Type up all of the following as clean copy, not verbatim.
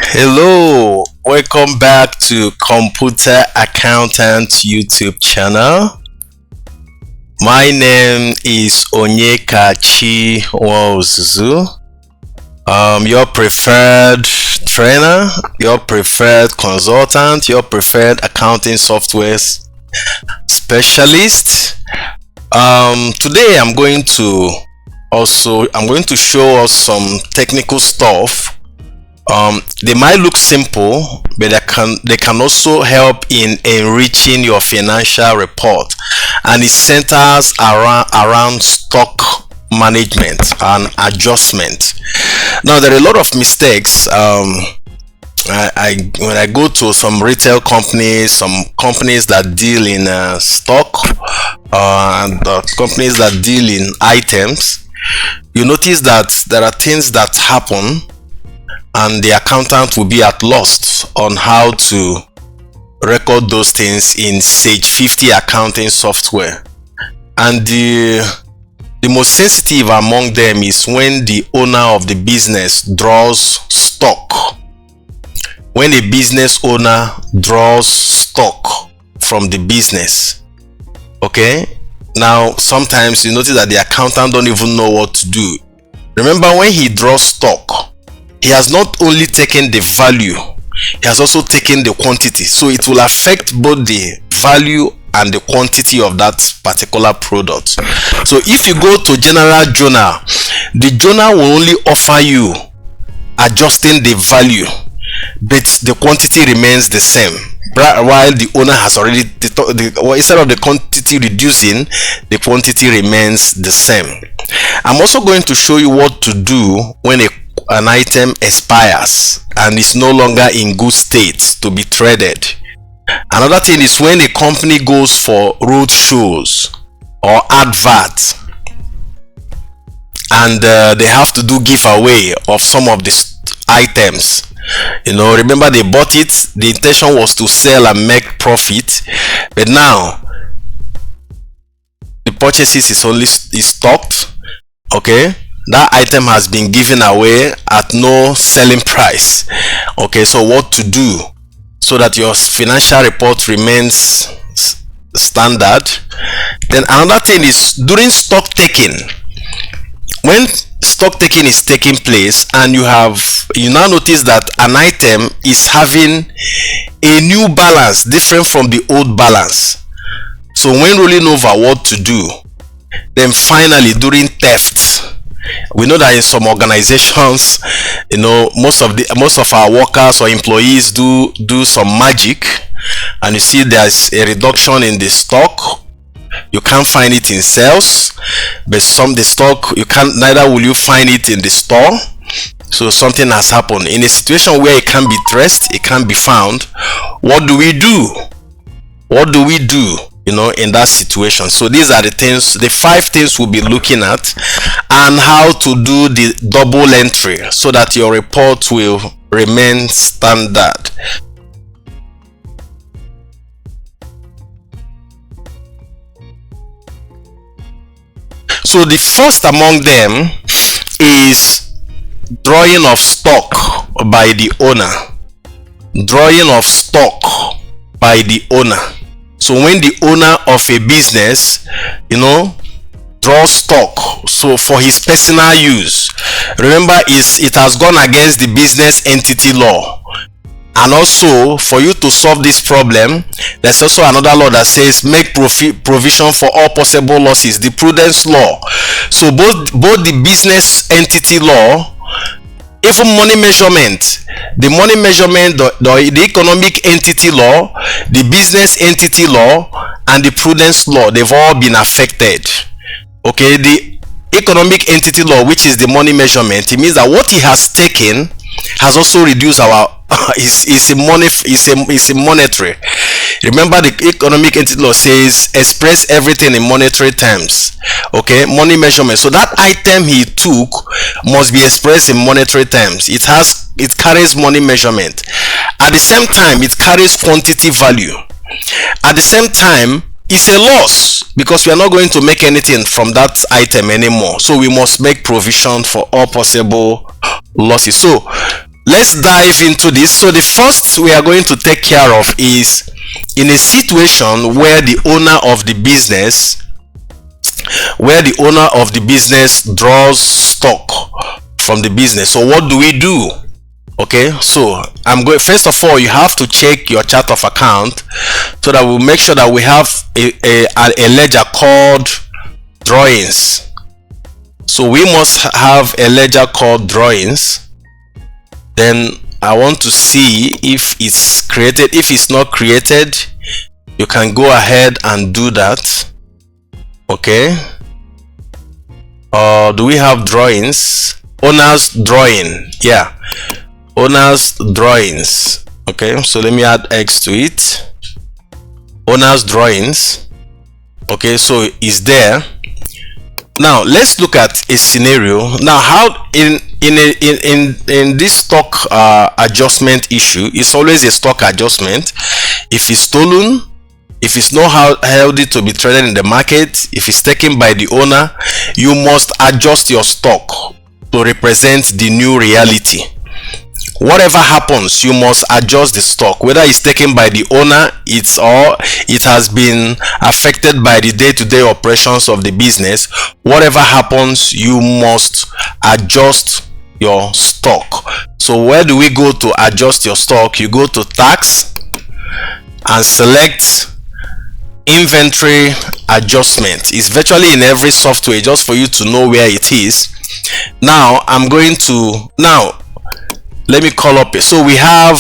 Hello, welcome back to Computer Accountant YouTube channel. My name is Onyekachi Nwozuzu. Your preferred trainer, your preferred consultant, your preferred accounting software specialist. Today I'm going to show us some technical stuff. They might look simple, but they can also help in enriching your financial report, and it centers around stock management and adjustment. Now there are a lot of mistakes. When I go to some retail companies, some companies that deal in stock, and companies that deal in items, you notice that there are things that happen and the accountant will be at loss on how to record those things in Sage 50 accounting software. And the most sensitive among them is when the owner of the business draws stock. When a business owner draws stock from the business, okay, now sometimes you notice that the accountant don't even know what to do. Remember, when he draws stock, he has not only taken the value, he has also taken the quantity. So it will affect both the value and the quantity of that particular product. So if you go to general journal, the journal will only offer you adjusting the value, but the quantity remains the same, while the owner has already instead of the quantity reducing, the quantity remains the same. I'm also going to show you what to do when an item expires and is no longer in good state to be traded. Another thing is when a company goes for road shows or adverts, and they have to do giveaway of some of the items. Remember, they bought it, the intention was to sell and make profit, but now the purchases is stocked, okay, that item has been given away at no selling price. Okay, so what to do so that your financial report remains standard? Then another thing is during stock taking. When stock taking is taking place and you now notice that an item is having a new balance different from the old balance. So when rolling over, what to do? Then finally, during theft, we know that in some organizations, most of our workers or employees do some magic, and you see there's a reduction in the stock. You can't find it in sales, but the stock neither will you find it in the store. So something has happened. In a situation where it can be traced, it can be found, what do we do? What do we do in that situation? So these are the 5 things we'll be looking at, and how to do the double entry so that your report will remain standard. So the first among them is drawing of stock by the owner. Drawing of stock by the owner. So when the owner of a business, draws stock, so for his personal use, remember it has gone against the business entity law. And also, for you to solve this problem, there's also another law that says make provision for all possible losses, the prudence law. So both the business entity law, even money measurement, the money measurement, the economic entity law, the business entity law, and the prudence law, they've all been affected. Okay, the economic entity law, which is the money measurement, it means that what he has taken has also reduced our is a monetary. Remember, the economic entity law says express everything in monetary terms. Okay, money measurement. So that item he took must be expressed in monetary terms. It carries money measurement. At the same time, it carries quantity value. At the same time, it's a loss because we are not going to make anything from that item anymore. So we must make provision for all possible losses. So let's dive into this. So the first we are going to take care of is in a situation where the owner of the business draws stock from the business. So what do we do? Okay, so I'm going, first of all, you have to check your chart of account so that we'll make sure that we have a ledger called drawings. So we must have a ledger called drawings. Then I want to see if it's created. If it's not created, you can go ahead and do that. Okay, do we have drawings? Owner's drawing, yeah, owner's drawings. Okay, so let me add X to it. Owner's drawings. Okay, so it's there. Now let's look at a scenario. Now, how in this stock adjustment issue, it's always a stock adjustment. If it's stolen, if it's not healthy to be traded in the market, if it's taken by the owner, you must adjust your stock to represent the new reality. Whatever happens, you must adjust the stock, whether it's taken by the owner, it has been affected by the day-to-day operations of the business. Whatever happens, you must adjust your stock. So where do we go to adjust your stock? You go to tax and select inventory adjustment. It's virtually in every software, just for you to know where it is. Now let me call up it. So we have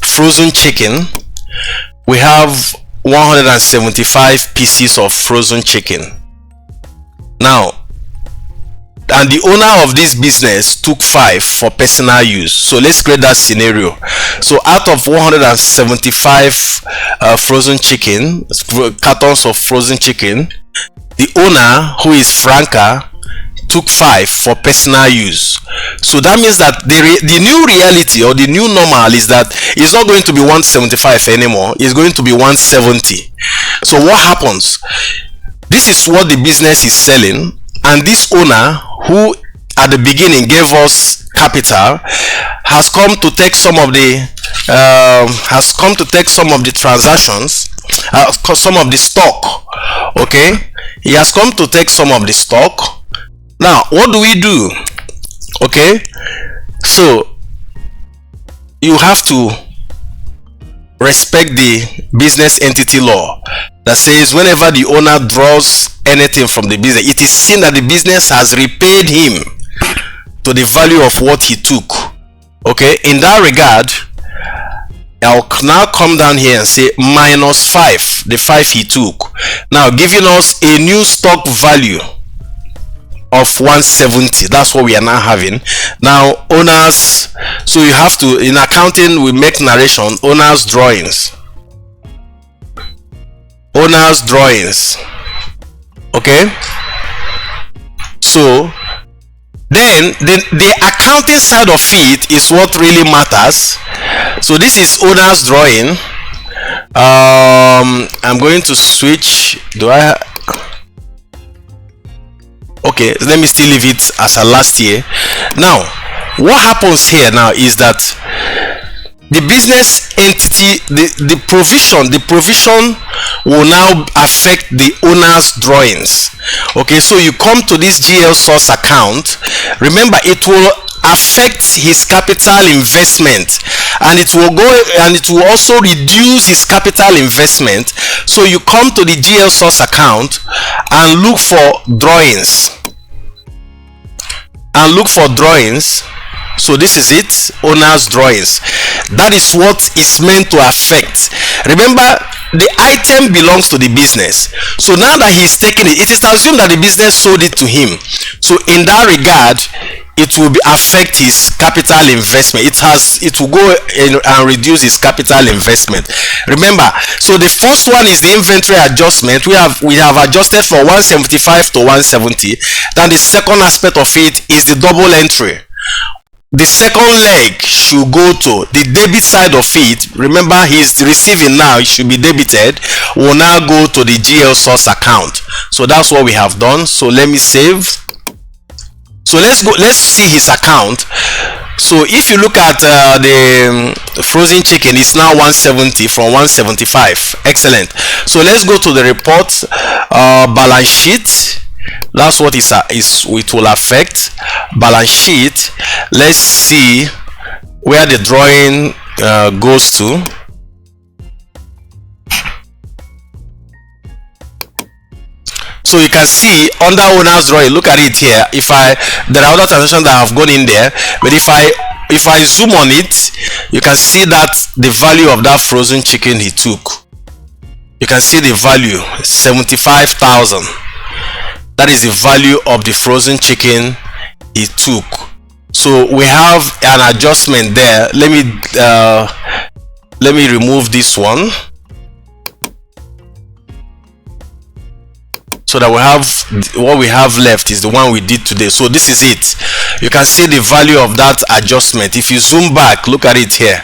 frozen chicken. We have 175 pieces of frozen chicken. Now, and the owner of this business took 5 for personal use. So let's create that scenario. So out of 175 frozen chicken, cartons of frozen chicken, the owner, who is Franca, took 5 for personal use. So that means that the new reality or the new normal is that it's not going to be 175 anymore, it's going to be 170. So what happens? This is what the business is selling, and this owner, who at the beginning gave us capital, has come to take some of the transactions, some of the stock. Okay, he has come to take some of the stock. Now what do we do? Okay, so you have to respect the business entity law that says whenever the owner draws anything from the business, it is seen that the business has repaid him to the value of what he took. Okay, in that regard, I'll now come down here and say minus 5, the 5 he took, now giving us a new stock value of 170. That's what we are now having. Now owners, so you have to, in accounting we make narration, owners drawings. Okay, so then the accounting side of it is what really matters. So this is owner's drawing. I'm going to switch. Okay, let me still leave it as a last year. Now what happens here now is that the business entity, the provision will now affect the owner's drawings. Okay, so you come to this GL source account. Remember, it will affect his capital investment, and it will also reduce his capital investment. So you come to the GL source account and look for drawings. So this is it, owner's drawings. That is what is meant to affect. Remember, the item belongs to the business. So now that he's taking it, it is assumed that the business sold it to him. So in that regard, it will affect his capital investment. It will go and reduce his capital investment. Remember, so the first one is the inventory adjustment. We have adjusted from 175 to 170. Then the second aspect of it is the double entry. The second leg should go to the debit side of it. Remember, he's receiving now, it should be debited. Will now go to the GL source account. So that's what we have done. So let me save. So let's see his account. So if you look at the frozen chicken, it's now 170 from 175. Excellent. So let's go to the report, balance sheet. That's what is it will affect. Balance sheet. Let's see where the drawing goes to. So you can see under owner's drawing, look at it here. There are other transactions that have gone in there, but if I zoom on it, you can see that the value of that frozen chicken he took. You can see the value, 75,000. That is the value of the frozen chicken he took. So we have an adjustment there. Let me remove this one, so that we have what we have left is the one we did today. So this is it. You can see the value of that adjustment. If you zoom back, look at it here.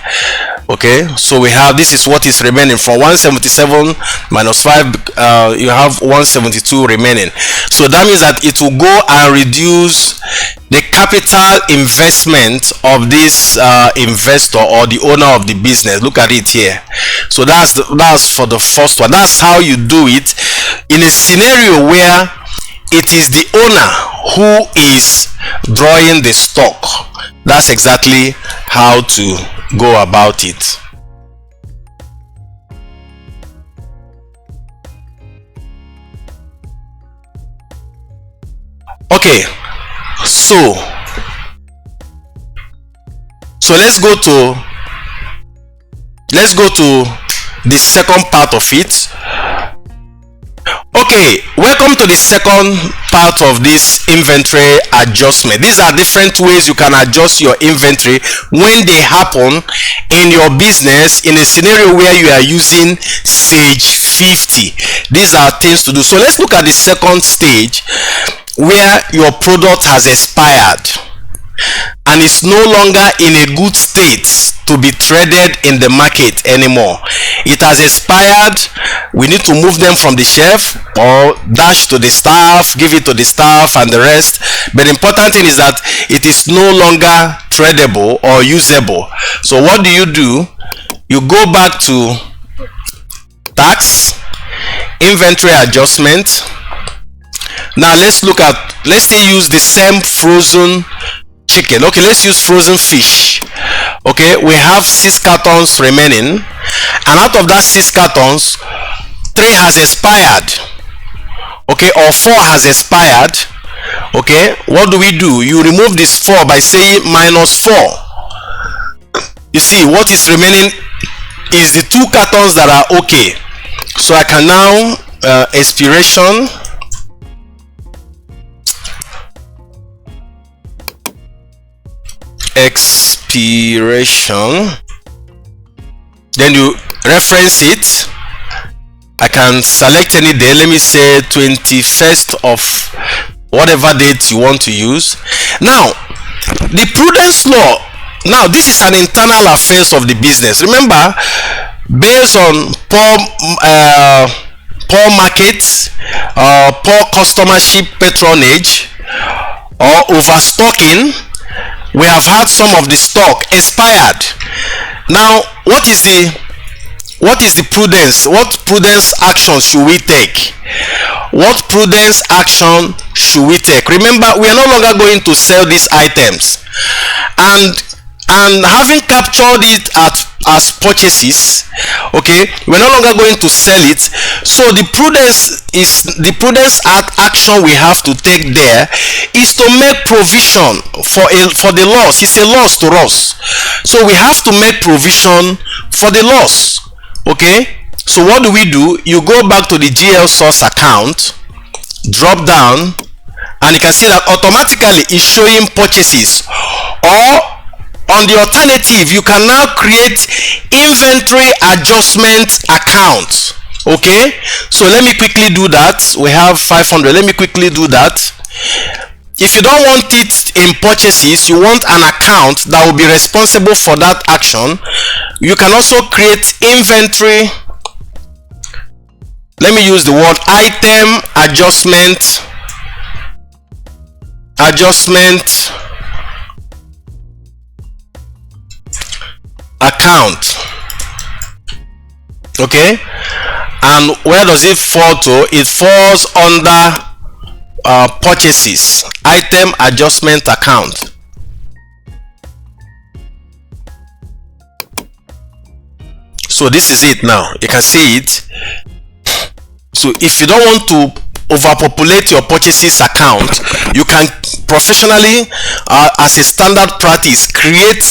Okay, so we have, this is what is remaining from 177 minus 5. You have 172 remaining. So that means that it will go and reduce the capital investment of this investor or the owner of the business. Look at it here. So that's for the first one. That's how you do it in a scenario where it is the owner who is drawing the stock. That's exactly how to go about it. Okay, so let's go to the second part of it. Okay, welcome to the second part of this inventory adjustment. These are different ways you can adjust your inventory when they happen in your business in a scenario where you are using Sage 50. These are things to do. So let's look at the second stage, where your product has expired and is no longer in a good state to be traded in the market anymore. It has expired. We need to move them from the shelf or dash to the staff, give it to the staff and the rest. But the important thing is that it is no longer tradable or usable. So what do? You go back to tax, inventory adjustment. Now let's say use the same frozen chicken. Okay, let's use frozen fish. Okay, we have 6 cartons remaining, and out of that 6 cartons, 3 has expired. Okay, or 4 has expired. Okay, what do? You remove this 4 by saying minus 4. You see, what is remaining is the 2 cartons that are okay. So I can now expiration, then you reference it. I can select any day. Let me say 21st of whatever date you want to use. Now the prudence law, now this is an internal affairs of the business. Remember, based on poor market, poor customership patronage, or overstocking, we have had some of the stock expired. Now what is the prudence? What prudence action should we take? What prudence action should we take? Remember, we are no longer going to sell these items, and having captured it as purchases, okay, we're no longer going to sell it. So the prudence action we have to take there is to make provision for the loss. It's a loss to us, so we have to make provision for the loss. Okay, so what do? You go back to the GL source account, drop down, and you can see that automatically it's showing purchases. Or on the alternative, you can now create inventory adjustment account. Okay, so let me quickly do that. We have 500. Let me quickly do that. If you don't want it in purchases, you want an account that will be responsible for that action, you can also create inventory. Let me use the word item adjustment account. Okay, and where does it fall to? It falls under purchases, item adjustment account. So this is it. Now you can see it. So if you don't want to overpopulate your purchases account, you can professionally, as a standard practice, create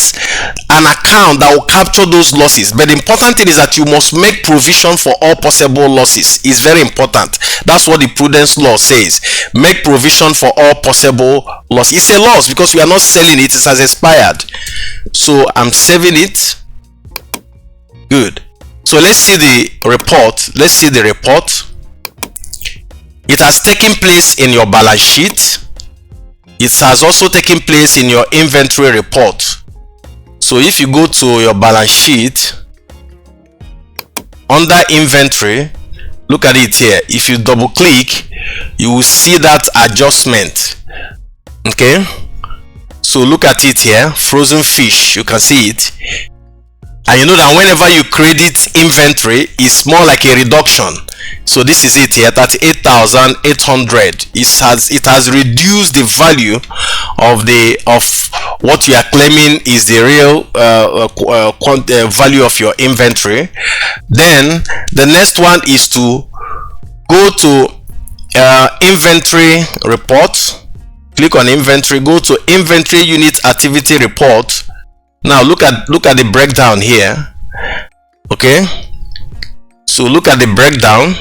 an account that will capture those losses. But the important thing is that you must make provision for all possible losses. It's very important. That's what the prudence law says. Make provision for all possible loss. It's a loss because we are not selling it. It has expired. So I'm saving it. Good. So let's see the report. Let's see the report. It has taken place in your balance sheet. It has also taken place in your inventory report. So if you go to your balance sheet, under inventory, look at it here. If you double click, you will see that adjustment. Okay, so look at it here, frozen fish. You can see it, and you know that whenever you credit inventory, it's more like a reduction. So this is it here, 38,800. It has reduced the value of what you are claiming is the real value of your inventory. Then the next one is to go to inventory report. Click on inventory, go to inventory unit activity report. Now look at the breakdown here. Okay, so look at the breakdown.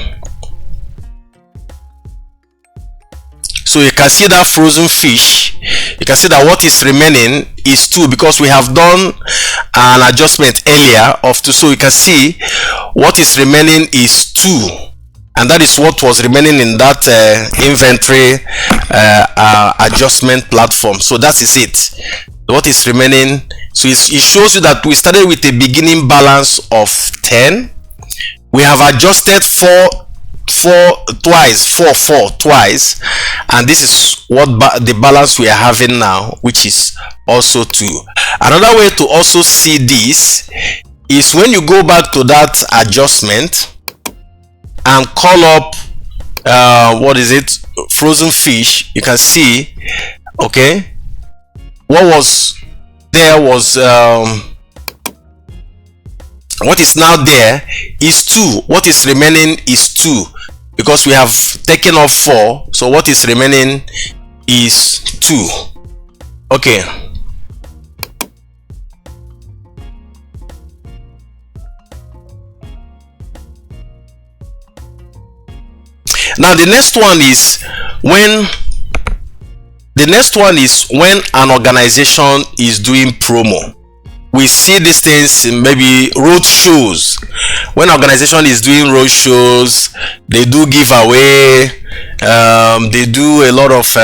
So you can see that frozen fish. You can see that what is remaining is 2 because we have done an adjustment earlier of 2. So you can see what is remaining is 2, and that is what was remaining in that inventory adjustment platform. So that is it. What is remaining? So it shows you that we started with a beginning balance of 10. We have adjusted 4 twice, and this is what the balance we are having now, which is also 2. Another way to also see this is when you go back to that adjustment and call up what is it, frozen fish. You can see, okay, what was there was what is now there is 2. What is remaining is 2 because we have taken off 4. So what is remaining is 2. Okay, now the next one is when an organization is doing promo. We see these things in maybe road shows. When organization is doing road shows, they do giveaway. They do a lot of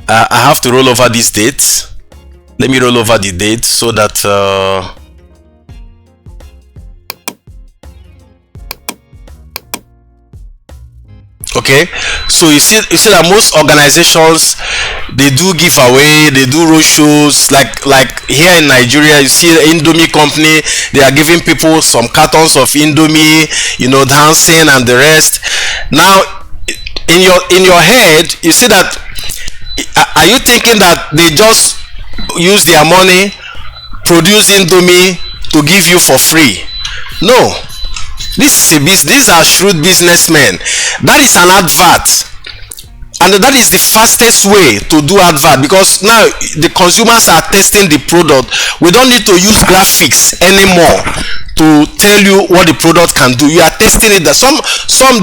I have to roll over these dates. Let me roll over the date so that okay, so you see that most organizations, they do giveaway, they do road shows. Like here in Nigeria, you see the Indomie company, they are giving people some cartons of Indomie, you know, dancing and the rest. Now in your head, you see that, are you thinking that they just use their money, produce Indomie to give you for free? No, this is a business. These are shrewd businessmen. That is an advert, and that is the fastest way to do advert, because now the consumers are testing the product. We don't need to use graphics anymore to tell you what the product can do. You are testing it. Some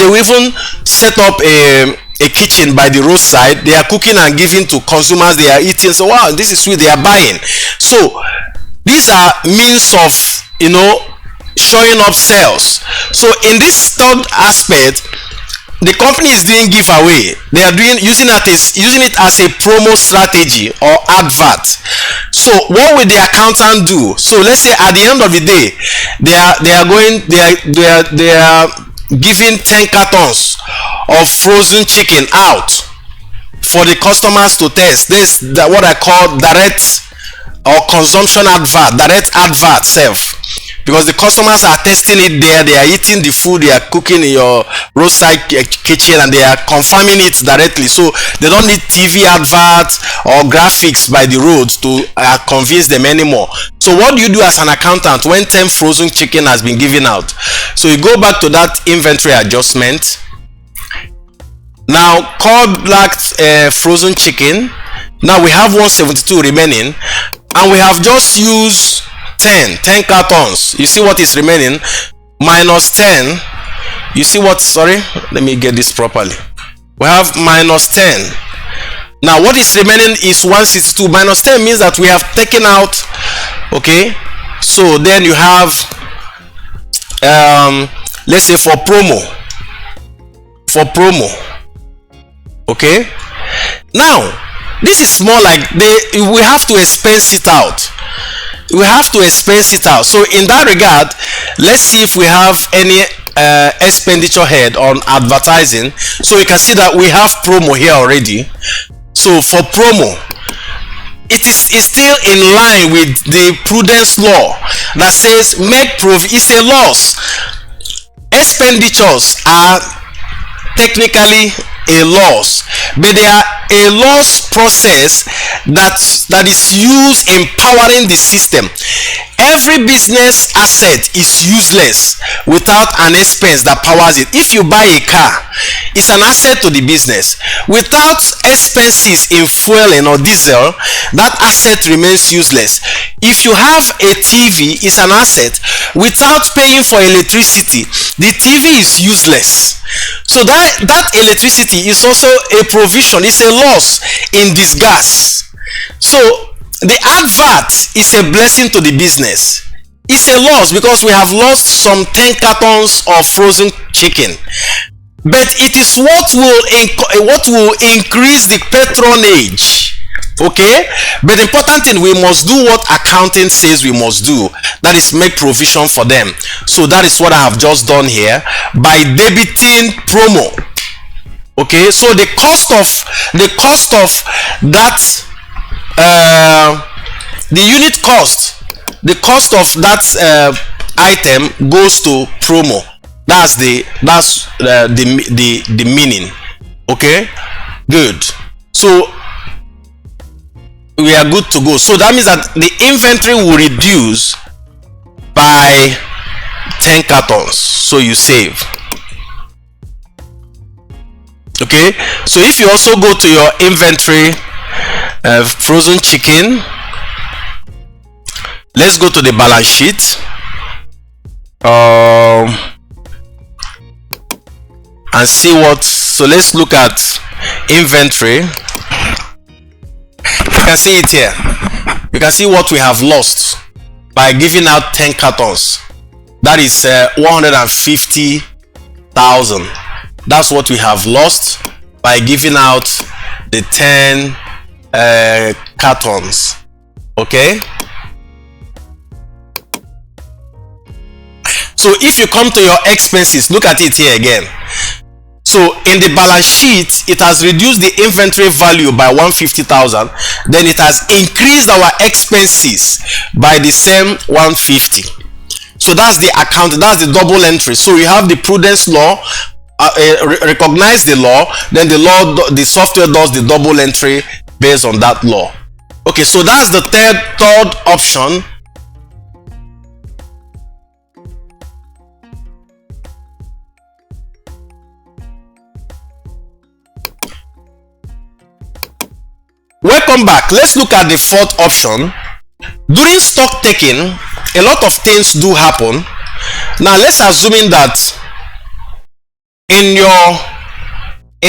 they will even set up a kitchen by the roadside. They are cooking and giving to consumers. They are eating. So wow, this is sweet. They are buying. So these are means of, you know, showing up sales. So in this third aspect, the company is doing giveaway. They are using it as a promo strategy or advert. So what will the accountant do? So let's say at the end of the day, they are giving 10 cartons of frozen chicken out for the customers to test. This is what I call direct or consumption advert, direct advert self, because the customers are testing it there, they are eating the food, they are cooking in your roadside kitchen, and they are confirming it directly. So they don't need TV adverts or graphics by the road to convince them anymore. So what do you do as an accountant when 10 frozen chicken has been given out? So you go back to that inventory adjustment. Now call black frozen chicken. Now we have 172 remaining, and we have just used 10 cartons. You see what is remaining? Minus 10. You see what? Sorry, let me get this properly. We have minus 10. Now what is remaining is 162. Minus 10 means that we have taken out. Okay, so then you have let's say for promo. Okay, now this is more like we have to expense it out. So in that regard, let's see if we have any expenditure head on advertising. So you can see that we have promo here already. So for promo, it's still in line with the prudence law that says make it's a loss. Expenditures are technically a loss, but they are a loss process that is used in powering the system. Every business asset is useless without an expense that powers it. If you buy a car, it's an asset to the business. Without expenses in fueling or diesel, that asset remains useless. If you have a TV, it's an asset. Without paying for electricity, the TV is useless. So that electricity is also a provision, it's a loss in disguise. So the advert is a blessing to the business. It's a loss because we have lost some 10 cartons of frozen chicken, but it is what will increase the patronage. Okay, but the important thing, we must do what accounting says we must do, that is make provision for them. So that is what I have just done here by debiting promo. Okay, so the cost of that the unit cost, the cost of that item goes to promo. That's the meaning. Okay, good. So we are good to go. So that means that the inventory will reduce by 10 cartons, so you save. Okay, so if you also go to your inventory, frozen chicken, let's go to the balance sheet and see what. So let's look at inventory. You can see it here. You can see what we have lost by giving out 10 cartons. That is 150,000. That's what we have lost by giving out the 10 cartons. Okay, so if you come to your expenses, look at it here again. So in the balance sheet, it has reduced the inventory value by 150,000. Then it has increased our expenses by the same 150. So that's the account, that's the double entry. So you have the prudence law, recognize the law, then the software does the double entry based on that law. Okay, so that's the third option. Welcome back. Let's look at the fourth option. During stock taking, a lot of things do happen. Now let's assuming that in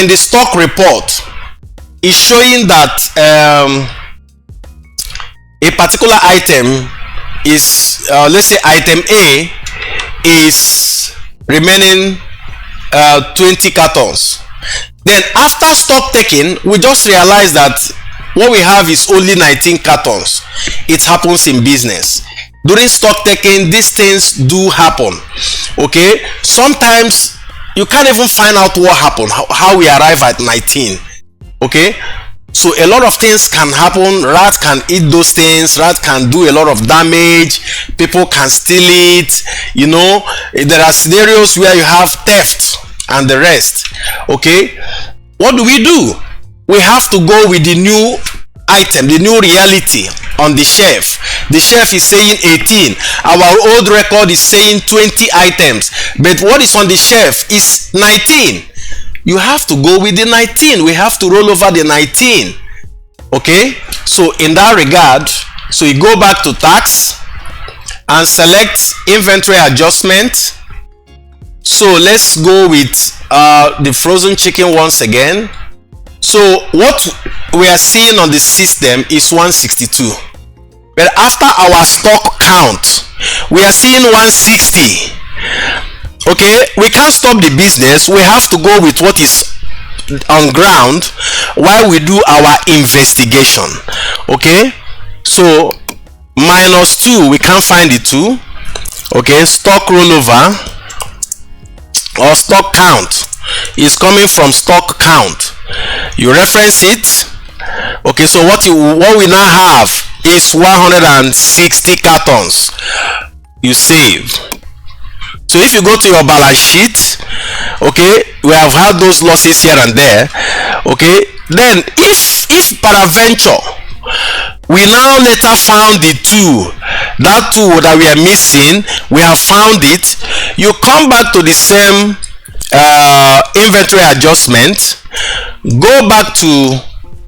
the stock report is showing that a particular item is let's say item A is remaining 20 cartons. Then after stock taking, we just realize that what we have is only 19 cartons. It happens in business. During stock taking, these things do happen. Okay, sometimes you can't even find out what happened, how we arrive at 19. Okay, So a lot of things can happen. Rat can eat those things. Rat can do a lot of damage. People can steal it. There are scenarios where you have theft and the rest. Okay, what do? We have to go with the new item, the new reality on the shelf. The shelf is saying 18. Our old record is saying 20 items, but what is on the shelf is 19. You have to go with the 19. We have to roll over the 19. Okay, so in that regard, so you go back to tax and select inventory adjustment. So let's go with the frozen chicken once again. So what we are seeing on the system is 162, but after our stock count we are seeing 160. Okay, we can't stop the business. We have to go with what is on ground while we do our investigation. Okay, so -2, we can't find the 2. Okay, stock rollover or stock count is coming from stock count. You reference it. Okay, so what we now have is 160 cartons you save. So if you go to your balance sheet, okay, we have had those losses here and there. Okay, then if peradventure we now later found the 2, that 2 that we are missing, we have found it, you come back to the same inventory adjustment, go back to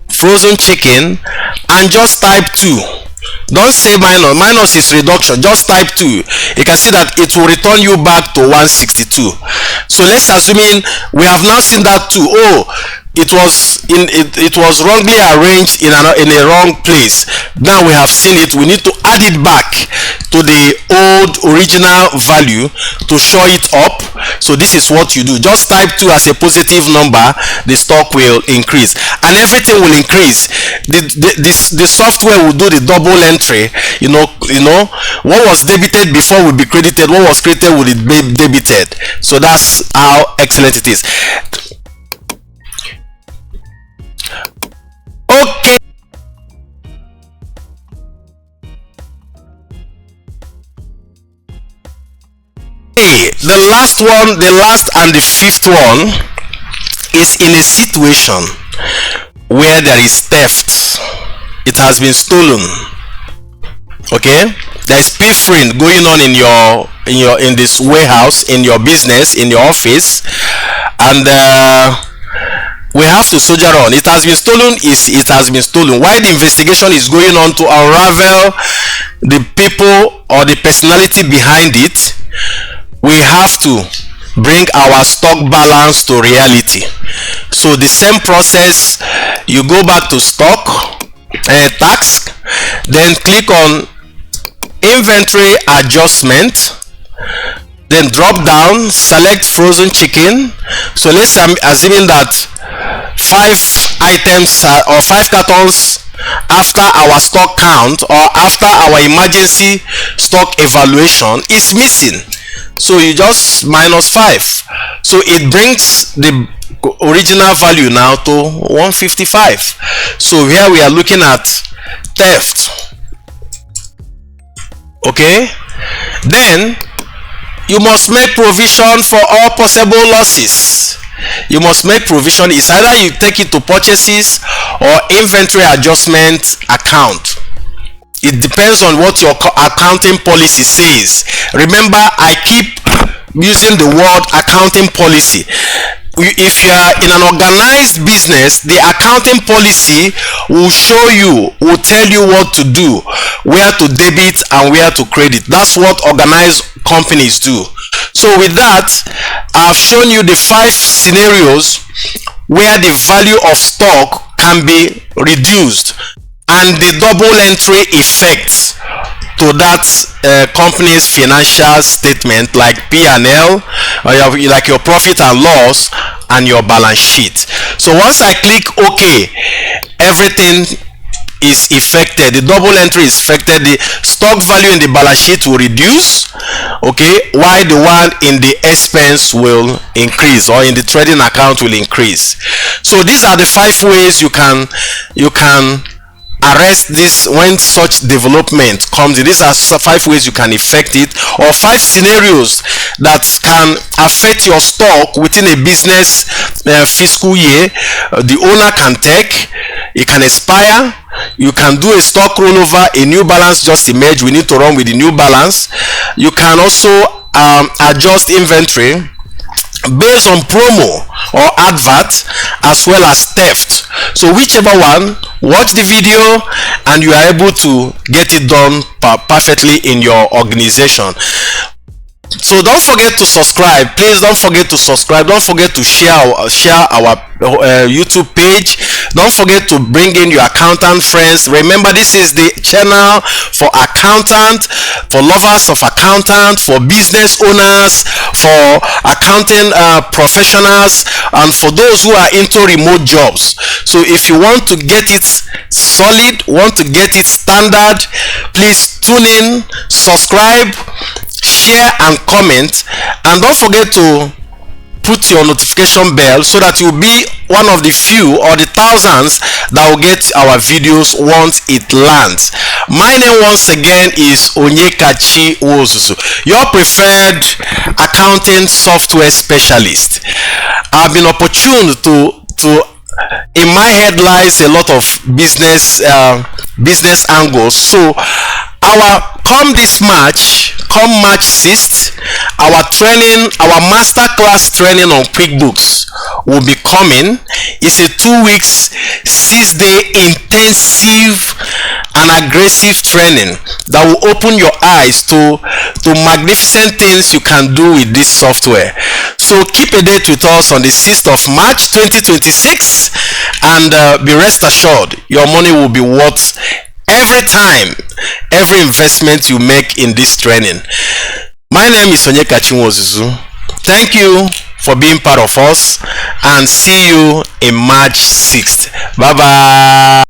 frozen chicken and just type 2. Don't say minus is reduction, just type 2. You can see that it will return you back to 162. So let's assuming we have now seen that 2. It was wrongly arranged in a wrong place. Now we have seen it. We need to add it back to the old original value to show it up. So this is what you do. Just type 2 as a positive number. The stock will increase and everything will increase. The software will do the double entry. What was debited before will be credited. What was credited will be debited. So that's how excellent it is. Okay. The last and the fifth one is in a situation where there is theft. It has been stolen. Okay, there is pilfering going on in this warehouse, in your business, in your office, and we have to soldier on. It has been stolen. It has been stolen. While the investigation is going on to unravel the people or the personality behind it, we have to bring our stock balance to reality. So the same process, you go back to stock tax, then click on inventory adjustment, then drop down, select frozen chicken. So let's assuming that 5 items or 5 cartons after our stock count or after our emergency stock evaluation is missing. So you just -5. So it brings the original value now to 155. So here we are looking at theft. Okay, then you must make provision for all possible losses. You must make provision. It's either you take it to purchases or inventory adjustment account. It depends on what your accounting policy says. Remember, I keep using the word accounting policy. If you are in an organized business, the accounting policy will tell you what to do, where to debit and where to credit. That's what organized companies do. So with that, I've shown you the 5 scenarios where the value of stock can be reduced and the double entry effects to that company's financial statement, like P&L, or like your profit and loss and your balance sheet. So once I click OK, everything is affected, the double entry is affected, the stock value in the balance sheet will reduce, okay, while the one in the expense will increase, or in the trading account will increase. So these are the 5 ways you can arrest this when such development comes in. These are 5 ways you can affect it, or 5 scenarios that can affect your stock within a business fiscal year. The owner can take, it can expire, you can do a stock rollover, a new balance just emerged, we need to run with the new balance. You can also adjust inventory based on promo or advert, as well as theft. So whichever one, watch the video and you are able to get it done perfectly in your organization. So don't forget to subscribe. Please don't forget to subscribe. Don't forget to share our YouTube page. Don't forget to bring in your accountant friends. Remember, this is the channel for accountant, for lovers of accountant, for business owners, for accounting professionals, and for those who are into remote jobs. So if you want to get it solid, want to get it standard, please tune in, subscribe, share and comment, and don't forget to put your notification bell so that you'll be one of the few or the thousands that will get our videos once it lands. My name once again is Onyekachi Wozuzu, your preferred accounting software specialist. I've been opportune to in my head lies a lot of business angles. So come March 6th, our masterclass training on QuickBooks will be coming. It's a 2 weeks, 6-day intensive and aggressive training that will open your eyes to magnificent things you can do with this software. So keep a date with us on the 6th of March 2026, and be rest assured your money will be worth every investment you make in this training. My name is Onyekachi Wozuzu. Thank you for being part of us, and see you in March 6th. Bye bye.